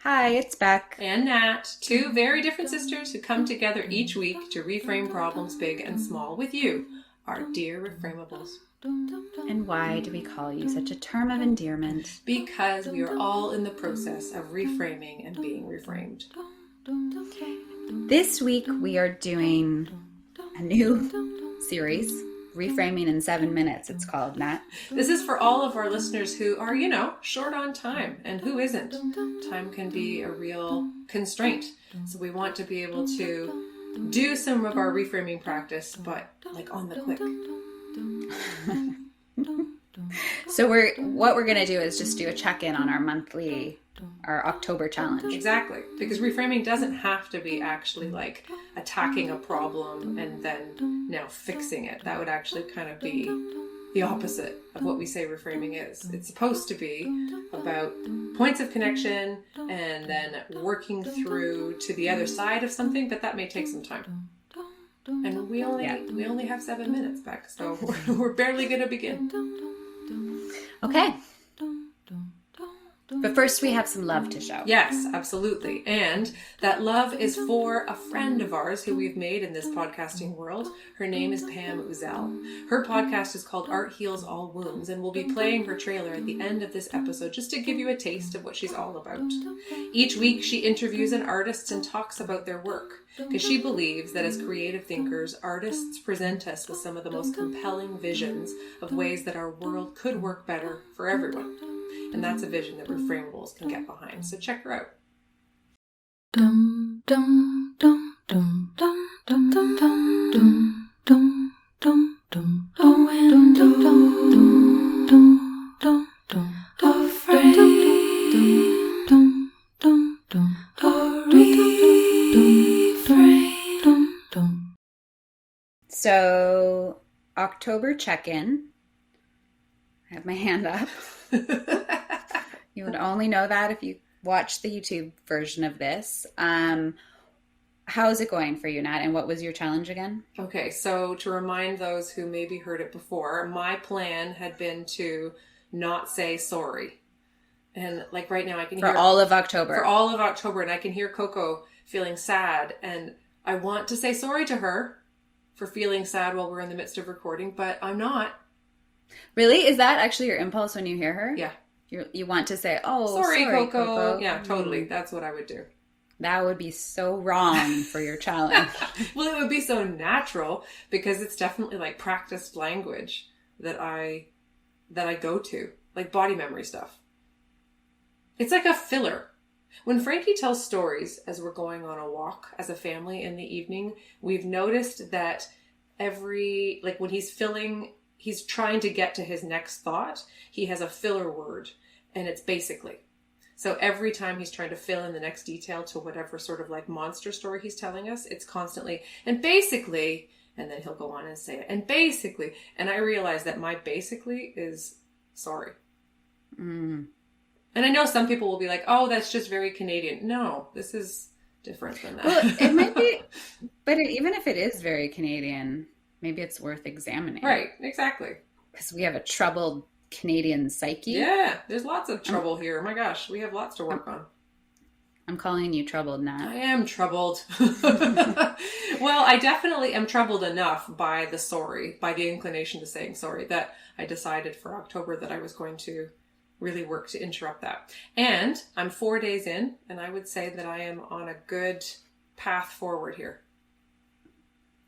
Hi, it's Beck. And Nat, two very different sisters who come together each week to reframe problems big and small with you, our dear Reframables. And why do we call you such a term of endearment? Because we are all in the process of reframing and being reframed. This week we are doing a new series, Reframing in 7 minutes, it's called, Nat. This is for all of our listeners who are, short on time. And who isn't? Time can be a real constraint. So we want to be able to do some of our reframing practice, but like on the quick. So what we're going to do is just do a check-in on our October challenge. Exactly. Because reframing doesn't have to be actually like attacking a problem and then now fixing it. That would actually kind of be the opposite of what we say reframing is. It's supposed to be about points of connection and then working through to the other side of something, but that may take some time. And we only have 7 minutes back, so we're barely going to begin. Okay. But first we have some love to show. Yes, absolutely. And that love is for a friend of ours who we've made in this podcasting world. Her name is Pam Uzzell. Her podcast is called Art Heals All Wounds, and we'll be playing her trailer at the end of this episode just to give you a taste of what she's all about. Each week she interviews an artist and talks about their work, because she believes that as creative thinkers, artists present us with some of the most compelling visions of ways that our world could work better for everyone. And that's a vision that Reframables can get behind. So check her out. Dum dum dum dum dum dum dum dum dum dum dum. Oh, and dum dum dum dum dum. Afraid. Dum dum dum. Reframe. So, October check-in. I have my hand up. You would only know that if you watch the YouTube version of this. How's it going for you, Nat? And what was your challenge again? Okay, so to remind those who maybe heard it before, my plan had been to not say sorry. And like right now I can hear... For all of October. For all of October. And I can hear Coco feeling sad. And I want to say sorry to her for feeling sad while we're in the midst of recording, but I'm not. Really? Is that actually your impulse when you hear her? Yeah. You want to say, oh, sorry, Coco. Coco. Yeah, totally. That's what I would do. That would be so wrong for your challenge. Well, it would be so natural because it's definitely like practiced language that I go to, like body memory stuff. It's like a filler. When Frankie tells stories as we're going on a walk as a family in the evening, we've noticed that when he's trying to get to his next thought, he has a filler word, and it's basically. So every time he's trying to fill in the next detail to whatever sort of like monster story he's telling us, it's constantly, and basically, and then he'll go on and say it, and basically, and I realize that my basically is sorry. Mm. And I know some people will be like, oh, that's just very Canadian. No, this is different than that. Well, it might be, but even if it is very Canadian, maybe it's worth examining. Right, exactly. Because we have a troubled Canadian psyche. Yeah, there's lots of trouble here. Oh my gosh, we have lots to work on. I'm calling you troubled, Nat. I am troubled. Well, I definitely am troubled enough by the inclination to saying sorry, that I decided for October that I was going to really work to interrupt that. And I'm 4 days in, and I would say that I am on a good path forward here.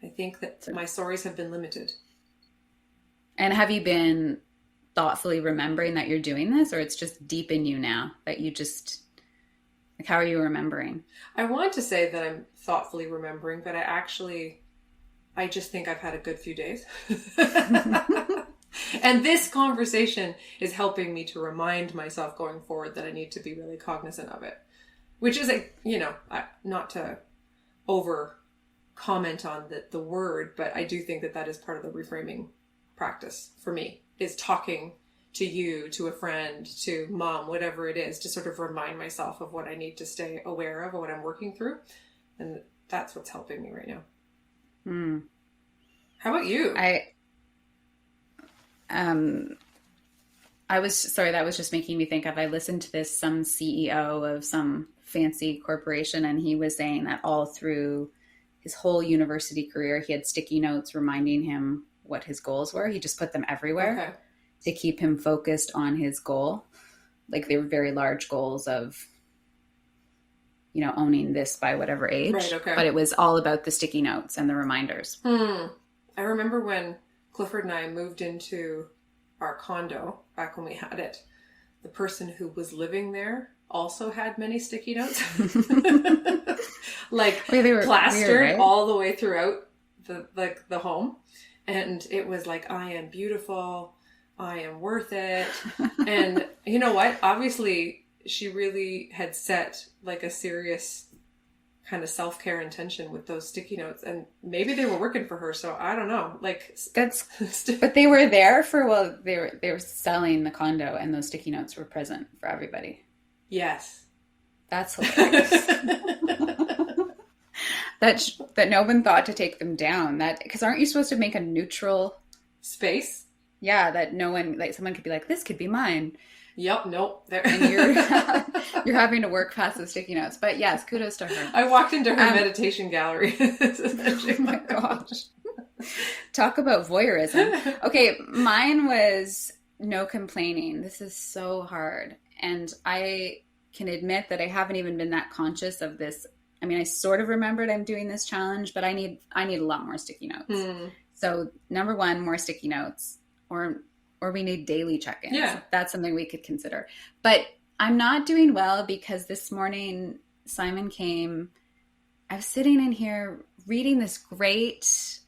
I think that my stories have been limited. And have you been thoughtfully remembering that you're doing this, or it's just deep in you now that you just, like, how are you remembering? I want to say that I'm thoughtfully remembering, but I just think I've had a good few days. And this conversation is helping me to remind myself going forward that I need to be really cognizant of it, which is not to over comment on the word, but I do think that is part of the reframing practice for me, is talking to you, to a friend, to mom, whatever it is, to sort of remind myself of what I need to stay aware of or what I'm working through. And that's what's helping me right now. Mm. How about you? That was just making me think of, I listened to this, some CEO of some fancy corporation, and he was saying that all through his whole university career, he had sticky notes reminding him what his goals were. He just put them everywhere to keep him focused on his goal. Like they were very large goals of, owning this by whatever age. Right, okay. But it was all about the sticky notes and the reminders. I remember when Clifford and I moved into our condo back when we had it, the person who was living there also had many sticky notes. Like they were plastered weird, right? all the way throughout the home. And it was like, I am beautiful. I am worth it. And you know what? Obviously, she really had set like a serious kind of self-care intention with those sticky notes, and maybe they were working for her. So I don't know. Like but they were there for, they were selling the condo, and those sticky notes were present for everybody. Yes, that's hilarious. that no one thought to take them down. That because aren't you supposed to make a neutral space? Yeah, that no one, like someone could be like, this could be mine. Yep, nope. And you're having to work past the sticky notes. But yes, kudos to her. I walked into her meditation gallery. Oh my gosh. Talk about voyeurism. Okay, mine was no complaining. This is so hard. And I can admit that I haven't even been that conscious of this. I mean, I sort of remembered I'm doing this challenge, but I need a lot more sticky notes. So number one, more sticky notes, or we need daily check-ins. Yeah. That's something we could consider. But I'm not doing well because this morning Simon came. I was sitting in here reading this great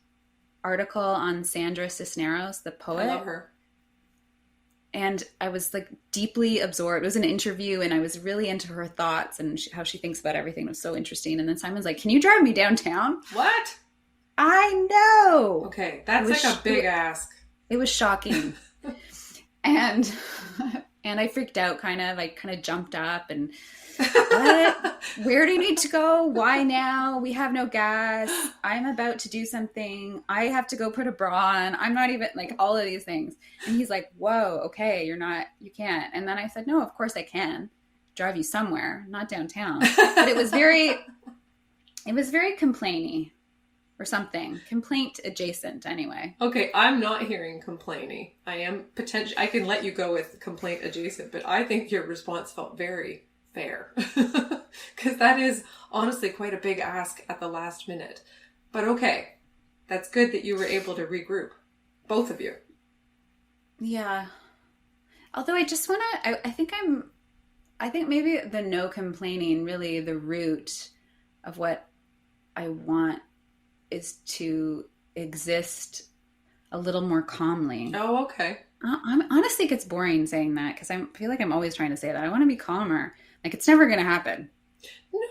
article on Sandra Cisneros, the poet. I love her. And I was like deeply absorbed. It was an interview, and I was really into her thoughts and how she thinks about everything. It was so interesting. And then Simon's like, can you drive me downtown? What? I know. Okay, that's like a big ask. It was shocking. And I freaked out kind of. I kind of jumped up and, what? Where do you need to go? Why now? We have no gas. I'm about to do something. I have to go put a bra on. I'm not even, like, all of these things. And he's like, whoa, okay, you can't. And then I said, no, of course I can drive you somewhere, not downtown. But it was very complainy. Or something. Complaint adjacent, anyway. Okay, I'm not hearing complainy. I can let you go with complaint adjacent, but I think your response felt very fair. Because that is honestly quite a big ask at the last minute. But okay, that's good that you were able to regroup. Both of you. Yeah. Although I just want to, I think maybe the no complaining, really the root of what I want is to exist a little more calmly. Oh, okay. Honestly, it gets boring saying that because I feel like I'm always trying to say that. I want to be calmer. Like, it's never going to happen.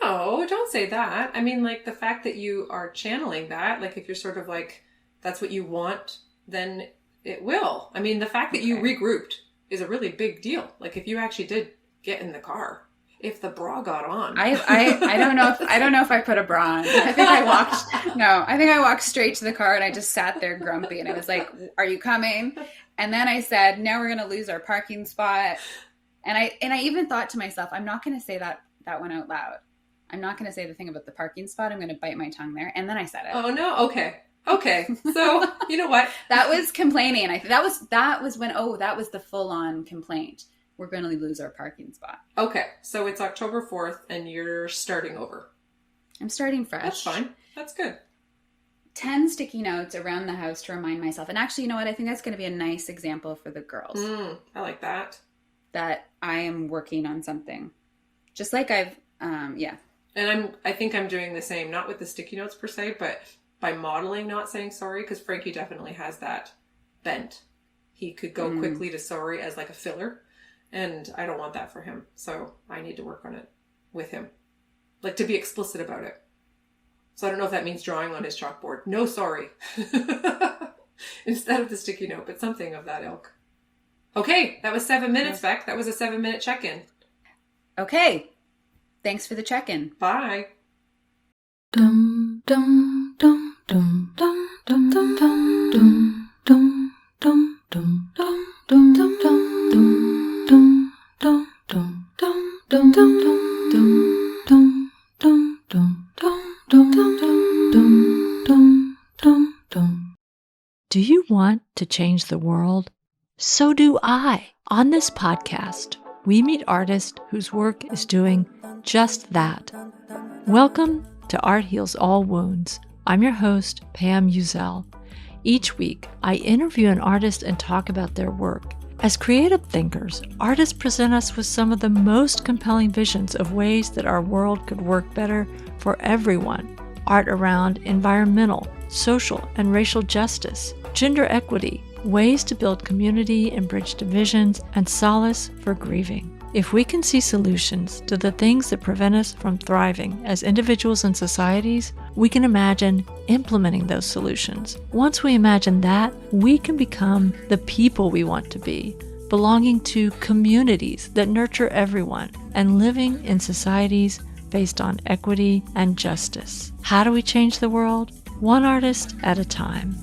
No, don't say that. I mean, like, the fact that you are channeling that, like, if you're sort of like, that's what you want, then it will. I mean, the fact that you regrouped is a really big deal. Like, if you actually did get in the car, if the bra got on. I don't know if I put a bra on. I think I walked straight to the car and I just sat there grumpy and I was like, are you coming? And then I said, now we're going to lose our parking spot. And I even thought to myself, I'm not going to say that one out loud. I'm not going to say the thing about the parking spot. I'm going to bite my tongue there. And then I said it. Oh no. Okay. So you know what? That was complaining. That was when, that was the full on complaint. We're going to lose our parking spot. Okay. So it's October 4th and you're starting over. I'm starting fresh. That's fine. That's good. 10 sticky notes around the house to remind myself. And actually, you know what? I think that's going to be a nice example for the girls. I like that. That I am working on something. Just like I've, yeah. And I think I'm doing the same, not with the sticky notes per se, but by modeling not saying sorry, because Frankie definitely has that bent. He could go quickly to sorry as like a filler. And I don't want that for him. So I need to work on it with him. Like to be explicit about it. So I don't know if that means drawing on his chalkboard. No, sorry. Instead of the sticky note, but something of that ilk. Okay, that was 7 minutes, Beck. That was a 7-minute check-in. Okay. Thanks for the check-in. Bye. Dum dum dum dum dum dum dum dum dum dum dum dum dum dum dum dum. Do you want to change the world? So do I. On this podcast, we meet artists whose work is doing just that. Welcome to Art Heals All Wounds. I'm your host, Pam Uzzell. Each week, I interview an artist and talk about their work. As creative thinkers, artists present us with some of the most compelling visions of ways that our world could work better for everyone. Art around environmental, social, and racial justice, gender equity, ways to build community and bridge divisions, and solace for grieving. If we can see solutions to the things that prevent us from thriving as individuals and societies, we can imagine implementing those solutions. Once we imagine that, we can become the people we want to be, belonging to communities that nurture everyone, and living in societies based on equity and justice. How do we change the world? One artist at a time.